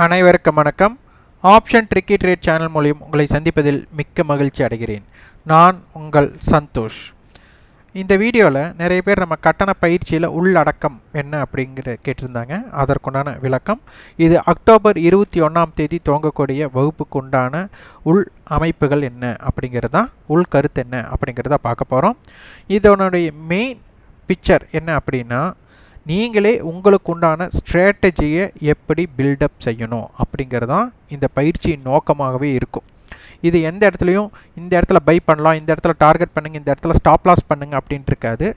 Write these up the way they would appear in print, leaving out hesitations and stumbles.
அனைவருக்கும் வணக்கம். Option tricky trade channel மூலம் உங்களை சந்திப்பதில் மிக்க மகிழ்ச்சி அடைகிறேன். நான் உங்கள் சந்தோஷ். இந்த வீடியோவில் நிறைய பேர் நம்ம கட்டண பயிற்சியில் உள்ளடக்கம் என்ன அப்படிங்கிற கேட்டிருந்தாங்க. அதற்குண்டான விளக்கம் இது. அக்டோபர் 21 துவங்கக்கூடிய வகுப்புக்கு உண்டான உள் அமைப்புகள் என்ன அப்படிங்கிறது தான், உள் கருத்து என்ன அப்படிங்கிறத பார்க்க போகிறோம். இதனுடைய மெயின் பிக்சர் என்ன அப்படின்னா, நீங்களே உங்களுக்கு உண்டான ஸ்ட்ராட்டஜியை எப்படி பில்டப் செய்யணும் அப்படிங்கிறதான் இந்த பயிற்சியின் நோக்கமாகவே இருக்கும். இது எந்த இடத்துலையும் இந்த இடத்துல பை பண்ணலாம், இந்த இடத்துல டார்கெட் பண்ணுங்கள், இந்த இடத்துல ஸ்டாப் லாஸ் பண்ணுங்கள் அப்படின்ட்டு இருக்காது.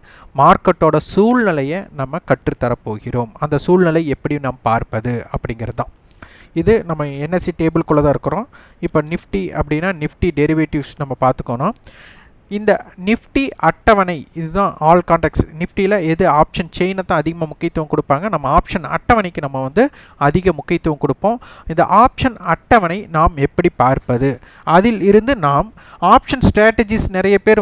மார்க்கெட்டோட சூழ்நிலையை நம்ம கற்றுத்தரப்போகிறோம். அந்த சூழ்நிலை எப்படி நாம் பார்ப்பது அப்படிங்கிறது தான். இது நம்ம என்எஸ்சி டேபிள்குள்ளே தான் இருக்கிறோம். இப்போ நிஃப்டி அப்படின்னா நிஃப்டி டெரிவேட்டிவ்ஸ் நம்ம பார்த்துக்கணும். இந்த நிஃப்டி அட்டவணை இதுதான் ஆல் கான்ட்ராக்ட்ஸ். நிஃப்டியில் எது ஆப்ஷன் செயினை தான் அதிகமாக முக்கியத்துவம் கொடுப்பாங்க. நம்ம ஆப்ஷன் அட்டவணைக்கு நம்ம அதிக முக்கியத்துவம் கொடுப்போம். இந்த ஆப்ஷன் அட்டவணை நாம் எப்படி பார்ப்பது, அதில் இருந்து நாம் ஆப்ஷன் ஸ்ட்ராட்டஜிஸ் நிறைய பேர்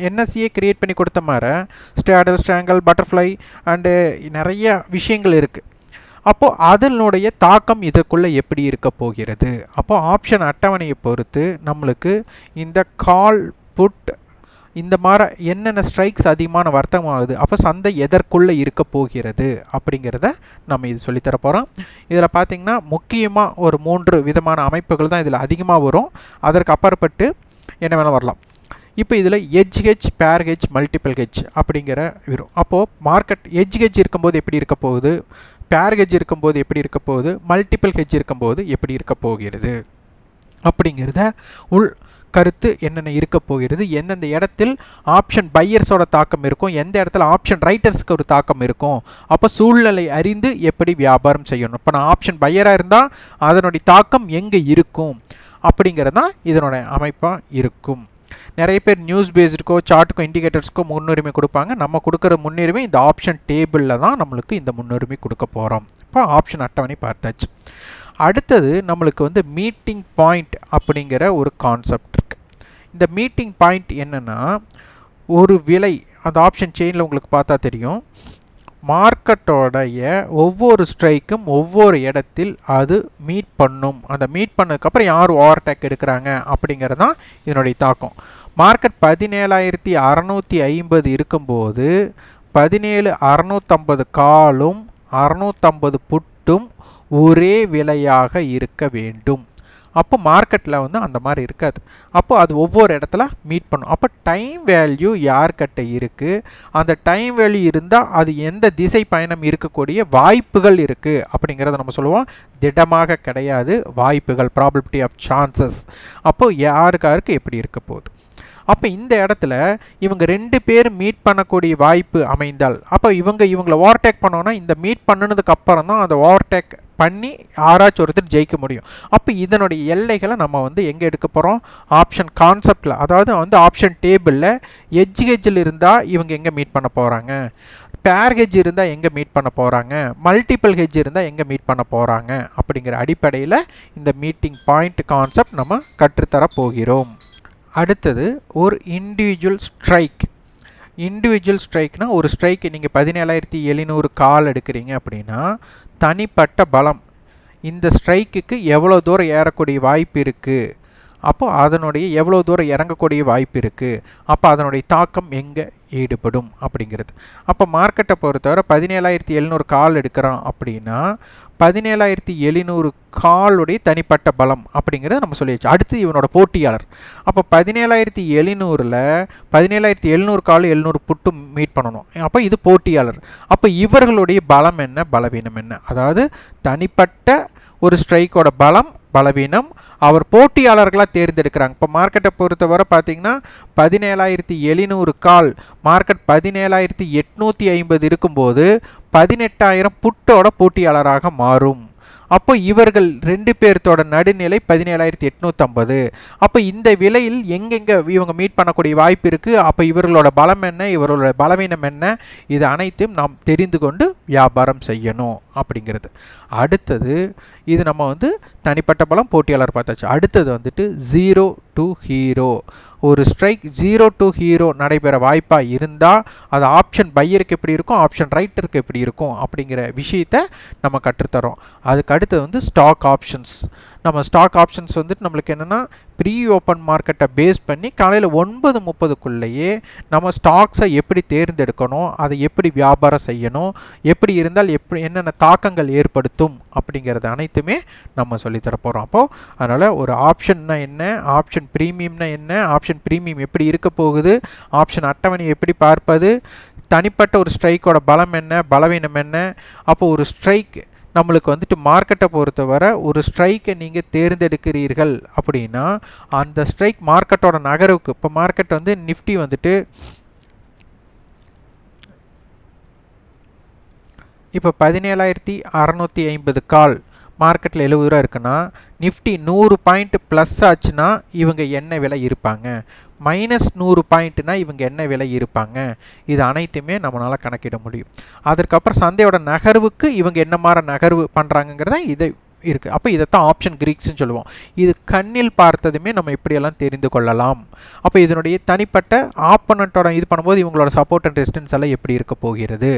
என்எஸ்சியே கிரியேட் பண்ணி கொடுத்த மாதிரி ஸ்ட்ராடல், ஸ்ட்ராங்கல், பட்டர்ஃப்ளை அண்டு நிறைய விஷயங்கள் இருக்குது. அப்போது அதனுடைய தாக்கம் இதற்குள்ளே எப்படி இருக்க போகிறது. அப்போது ஆப்ஷன் அட்டவணையை பொறுத்து நம்மளுக்கு இந்த கால் புட் இந்த மாதிரி என்னென்ன ஸ்ட்ரைக்ஸ் அதிகமான வர்த்தகம் ஆகுது, அப்போ சந்தை எதற்குள்ளே இருக்க போகிறது அப்படிங்கிறத நம்ம இது சொல்லித்தர போகிறோம். இதில் பார்த்திங்கன்னா முக்கியமாக ஒரு 3 விதமான அமைப்புகள் தான் இதில் அதிகமாக வரும். அதற்கு அப்பாற்பட்டு என்ன வேணால் வரலாம். இப்போ இதில் ஹெட்ஜ், பேர் ஹெட்ஜ், மல்டிபிள் ஹெட்ஜ் அப்படிங்கிற வரும். அப்போது மார்க்கெட் ஹெட்ஜ் இருக்கும்போது எப்படி இருக்க போகுது, பேர் ஹெட்ஜ் இருக்கும்போது எப்படி இருக்க போகுது, மல்டிபிள் ஹெட்ஜ் இருக்கும்போது எப்படி இருக்க போகிறது அப்படிங்கிறத உள் கருத்து என்னென்ன இருக்க போகிறது, எந்தெந்த இடத்தில் ஆப்ஷன் பையர்ஸோட தாக்கம் இருக்கும், எந்த இடத்துல ஆப்ஷன் ரைட்டர்ஸ்க்கு ஒரு தாக்கம் இருக்கும், அப்போ சூழ்நிலை அறிந்து எப்படி வியாபாரம் செய்யணும். இப்போ நான் ஆப்ஷன் பையராக இருந்தால் அதனுடைய தாக்கம் எங்கே இருக்கும் அப்படிங்கிறது தான் இதனுடைய அமைப்பாக இருக்கும். நிறைய பேர் நியூஸ் பேஸ்டுக்கோ சார்ட்டுக்கோ இண்டிகேட்டர்ஸ்க்கோ முன்னுரிமை கொடுப்பாங்க. நம்ம கொடுக்குற முன்னுரிமை இந்த ஆப்ஷன் டேபிளில் தான் நம்மளுக்கு இந்த முன்னுரிமை கொடுக்க போகிறோம். இப்போ ஆப்ஷன் அட்டவணை பார்த்தாச்சு. அடுத்தது நம்மளுக்கு மீட்டிங் பாயிண்ட் அப்படிங்கிற ஒரு கான்செப்ட் இருக்குது. இந்த மீட்டிங் பாயிண்ட் என்னென்னா, ஒரு விலை அந்த ஆப்ஷன் செயினில் உங்களுக்கு பார்த்தா தெரியும், மார்க்கெட்டோடைய ஒவ்வொரு ஸ்ட்ரைக்கும் ஒவ்வொரு இடத்தில் அது மீட் பண்ணும். அந்த மீட் பண்ணதுக்கப்புறம் யார் ஓவர்டேக் எடுக்கிறாங்க அப்படிங்கிறது தான் இதனுடைய தாக்கம். மார்க்கெட் 17,650 இருக்கும்போது 17,650 காலும் 650 புட்டும் ஒரே விலையாக இருக்க வேண்டும். அப்போ மார்க்கெட்டில் அந்த மாதிரி இருக்காது. அப்போது அது ஒவ்வொரு இடத்துல மீட் பண்ணும். அப்போ டைம் வேல்யூ யார்கிட்ட இருக்குது, அந்த டைம் வேல்யூ இருந்தால் அது எந்த திசை பயணம் இருக்கக்கூடிய வாய்ப்புகள் இருக்குது அப்படிங்கிறத நம்ம சொல்லுவோம். திடமாக கிடையாது, வாய்ப்புகள், ப்ராபபிலிட்டி ஆஃப் சான்சஸ். அப்போது யாருக்கு எப்படி இருக்க போகுது. அப்போ இந்த இடத்துல இவங்க 2 பேர் மீட் பண்ணக்கூடிய வாய்ப்பு அமைந்தால், அப்போ இவங்களை ஓவர்டேக் பண்ணோன்னா இந்த மீட் பண்ணினதுக்கு அப்புறம் தான் அந்த ஓவர்டேக் பண்ணி யாராச்சும் ஒருத்தர் ஜெயிக்க முடியும். அப்போ இதனுடைய எல்லைகளை நம்ம எங்கே எடுக்க போகிறோம், ஆப்ஷன் கான்செப்டில், அதாவது ஆப்ஷன் டேபிளில் ஹெட்ஜில் இருந்தால் இவங்க எங்கே மீட் பண்ண போகிறாங்க, பேர் ஹெட்ஜ் இருந்தால் எங்கே மீட் பண்ண போகிறாங்க, மல்டிபிள் ஹெட்ஜ் இருந்தால் எங்கே மீட் பண்ண போகிறாங்க அப்படிங்கிற அடிப்படையில் இந்த மீட்டிங் பாயிண்ட் கான்செப்ட் நம்ம கற்றுத்தர போகிறோம். அடுத்தது ஒரு இண்டிவிஜுவல் ஸ்ட்ரைக். இண்டிவிஜுவல் ஸ்ட்ரைக்னால் ஒரு ஸ்ட்ரைக்கு நீங்கள் 17,700 கால் எடுக்கிறீங்க அப்படின்னா தனிப்பட்ட பலம் இந்த ஸ்ட்ரைக்குக்கு எவ்வளோ தூரம் ஏறக்கூடிய வாய்ப்பு இருக்குது, அப்போ அதனுடைய எவ்வளோ தூரம் இறங்கக்கூடிய வாய்ப்பு இருக்குது, அப்போ அதனுடைய தாக்கம் எங்கே ஈடுபடும் அப்படிங்கிறது. அப்போ மார்க்கெட்டை பொறுத்தவரை 17,700 கால் எடுக்கிறோம் அப்படின்னா 17,700 காலுடைய தனிப்பட்ட பலம் அப்படிங்கிறத நம்ம சொல்லியாச்சு. அடுத்து இவனோட போட்டியாளர். அப்போ 17,700ல் 17,700 கால் 700 புட்டு மீட் பண்ணணும். அப்போ இது போட்டியாளர். அப்போ இவர்களுடைய பலம் என்ன, பலவீனம் என்ன, அதாவது தனிப்பட்ட ஒரு ஸ்ட்ரைக்கோட பலம் பலவீனம் அவர் போட்டியாளர்களாக தேர்ந்தெடுக்கிறாங்க. இப்போ மார்க்கெட்டை பொறுத்தவரை பார்த்திங்கன்னா 17,700 கால், மார்க்கெட் 17,850 இருக்கும்போது 18,000 புட்டோட போட்டியாளராக மாறும். அப்போ இவர்கள் 2 பேர்த்தோட நடுநிலை 17,850. அப்போ இந்த விலையில் எங்கெங்கே இவங்க மீட் பண்ணக்கூடிய வாய்ப்பு இருக்குது, அப்போ இவர்களோட பலம் என்ன, இவர்களோட பலவீனம் என்ன, இது அனைத்தும் நாம் தெரிந்து கொண்டு வியாபாரம் செய்யணும் அப்படிங்கிறது. அடுத்தது இது நம்ம வந்து தனிப்பட்ட பலம் போட்டியாளர் பார்த்தாச்சு. அடுத்தது வந்துட்டு 0 to ஹீரோ. ஒரு ஸ்ட்ரைக் 0 to ஹீரோ நடைபெற வாய்ப்பாக இருந்தால் அது ஆப்ஷன் பையருக்கு எப்படி இருக்கும், ஆப்ஷன் ரைட்டருக்கு எப்படி இருக்கும் அப்படிங்கிற விஷயத்தை நம்ம கற்றுத்தரோம். அதுக்கு அடுத்தது வந்து ஸ்டாக் ஆப்ஷன்ஸ். நம்ம ஸ்டாக் ஆப்ஷன்ஸ் வந்துட்டு நம்மளுக்கு என்னென்னா ப்ரீ ஓப்பன் மார்க்கெட்டை பேஸ் பண்ணி காலையில் 9:30க்குள்ளேயே நம்ம ஸ்டாக்ஸை எப்படி தேர்ந்தெடுக்கணும், அதை எப்படி வியாபாரம் செய்யணும், எப்படி இருந்தால் எப்படி என்னென்ன தாக்கங்கள் ஏற்படுத்தும் அப்படிங்கிறது அனைத்துமே நம்ம சொல்லித்தர போகிறோம். அப்போது அதனால் ஒரு ஆப்ஷன்னா என்ன, ஆப்ஷன் ப்ரீமியம்னா என்ன, ஆப்ஷன் ப்ரீமியம் எப்படி இருக்க போகுது, ஆப்ஷன் அட்டவணை எப்படி பார்ப்பது, தனிப்பட்ட ஒரு ஸ்ட்ரைக்கோட பலம் என்ன, பலவீனம் என்ன. அப்போது ஒரு ஸ்ட்ரைக் நம்மளுக்கு வந்துட்டு மார்க்கெட்டை பொறுத்தவரை ஒரு ஸ்ட்ரைக்கை நீங்கள் தேர்ந்தெடுக்கிறீர்கள் அப்படின்னா அந்த ஸ்ட்ரைக் மார்க்கெட்டோட நகர்வுக்கு, இப்போ மார்க்கெட் வந்து நிஃப்டி வந்துட்டு இப்போ 17,650 கால் மார்க்கெட்டில் 70 ரூபா இருக்குன்னா நிஃப்டி 100 பாயிண்ட் ப்ளஸ் ஆச்சுன்னா இவங்க என்ன விலை இருப்பாங்க, -100 பாயிண்ட்னா இவங்க என்ன விலை இருப்பாங்க, இது அனைத்துமே நம்மளால் கணக்கிட முடியும். அதற்கப்புறம் சந்தையோட நகர்வுக்கு இவங்க என்ன மாதிரி நகர்வு பண்ணுறாங்கங்கிறத இதை இருக்குது. அப்போ இதைத்தான் ஆப்ஷன் கிரீக்ஸ்ன்னு சொல்லுவோம். இது கண்ணில் பார்த்ததுமே நம்ம இப்படியெல்லாம் தெரிந்து கொள்ளலாம். அப்போ இதனுடைய தனிப்பட்ட ஆப்போனண்ட்டோட இது பண்ணும்போது இவங்களோட சப்போர்ட் அண்ட் ரெசிஸ்டன்ஸ் எல்லாம் எப்படி இருக்க போகிறது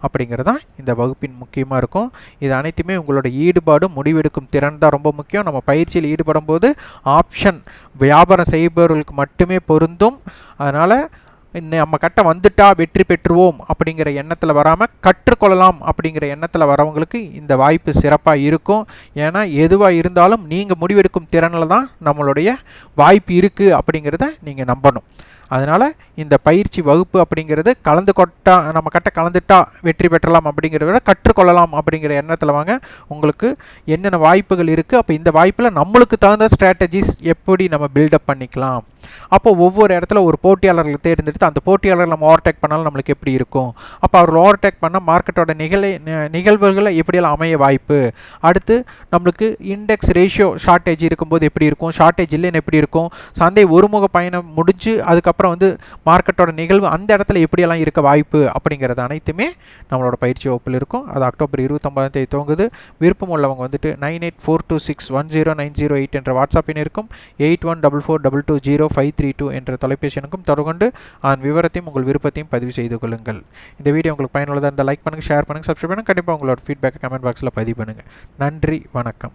அப்படிங்கிறதான் இந்த வகுப்பின் முக்கியமாக இருக்கும். இது அனைத்துமே உங்களோட ஈடுபாடு, முடிவெடுக்கும் திறன் தான் ரொம்ப முக்கியம். நம்ம பயிற்சியில் ஈடுபடும் போது ஆப்ஷன் வியாபாரம் செய்பவர்களுக்கு மட்டுமே பொருந்தும். அதனால் நம்ம கட்ட வந்துட்டா வெற்றி பெற்றுவோம் அப்படிங்கிற எண்ணத்தில் வராமல் கற்றுக்கொள்ளலாம் அப்படிங்கிற எண்ணத்தில் வரவங்களுக்கு இந்த வாய்ப்பு சிறப்பாக இருக்கும். ஏன்னா எதுவாக இருந்தாலும் நீங்கள் முடிவெடுக்கும் திறனில் தான் நம்மளுடைய வாய்ப்பு இருக்குது அப்படிங்கிறத நீங்கள் நம்பணும். அதனால் இந்த பயிற்சி வகுப்பு அப்படிங்கிறது நம்ம கட்ட கலந்துட்டா வெற்றி பெற்றலாம் அப்படிங்கிறத விட கற்றுக்கொள்ளலாம் அப்படிங்கிற எண்ணத்தில் வாங்க. உங்களுக்கு என்னென்ன வாய்ப்புகள் இருக்குது, அப்போ இந்த வாய்ப்பில் நம்மளுக்கு தகுந்த ஸ்ட்ராட்டஜிஸ் எப்படி நம்ம பில்டப் பண்ணிக்கலாம், அப்போ ஒவ்வொரு இடத்துல ஒரு போட்டியாளர்களை தேர்ந்தெடுத்து அந்த போட்டியாளர்கள் நம்ம ஓவர்டேக் பண்ணாலும் நம்மளுக்கு எப்படி இருக்கும், அப்போ அவர்கள் ஓவர்டேக் பண்ணால் மார்க்கெட்டோட நிகழ்வுகளை எப்படியெல்லாம் அமைய வாய்ப்பு, அடுத்து நம்மளுக்கு இண்டெக்ஸ் ரேஷியோ ஷார்ட்டேஜ் இருக்கும்போது எப்படி இருக்கும், ஷார்ட்டேஜ் இல்லைன்னு எப்படி இருக்கும், சந்தை ஒருமுக பயணம் முடிஞ்சு அதுக்கப்புறம் வந்து மார்க்கெட்டோட நிகழ்வு அந்த இடத்துல எப்படியெல்லாம் இருக்க வாய்ப்பு அப்படிங்கிறது அனைத்துமே நம்மளோட பயிற்சி வகுப்பில் இருக்கும். அது அக்டோபர் 29ஆம் தேதி துவங்குது. விருப்பம் உள்ளவங்க வந்துட்டு 9842610908 என்ற வாட்ஸ்அப்பின் இருக்கும், 8144220532 என்ற தொலைபேசியனுக்கும் தொடர்பு கொண்டு அதன் விவரத்தையும் உங்கள் விருப்பத்தையும் பதிவு செய்து கொள்ளுங்கள். இந்த வீடியோ உங்களுக்கு பயனுள்ளதாக இருந்தால் லைக் பண்ணுங்கள், ஷேர் பண்ணுங்கள், சப்ஸ்கிரைப் பண்ணுங்கள். கண்டிப்பாக உங்களோட ஃபீட்பேக்கை கமெண்ட் பாக்ஸில் பதிவு பண்ணுங்கள். நன்றி, வணக்கம்.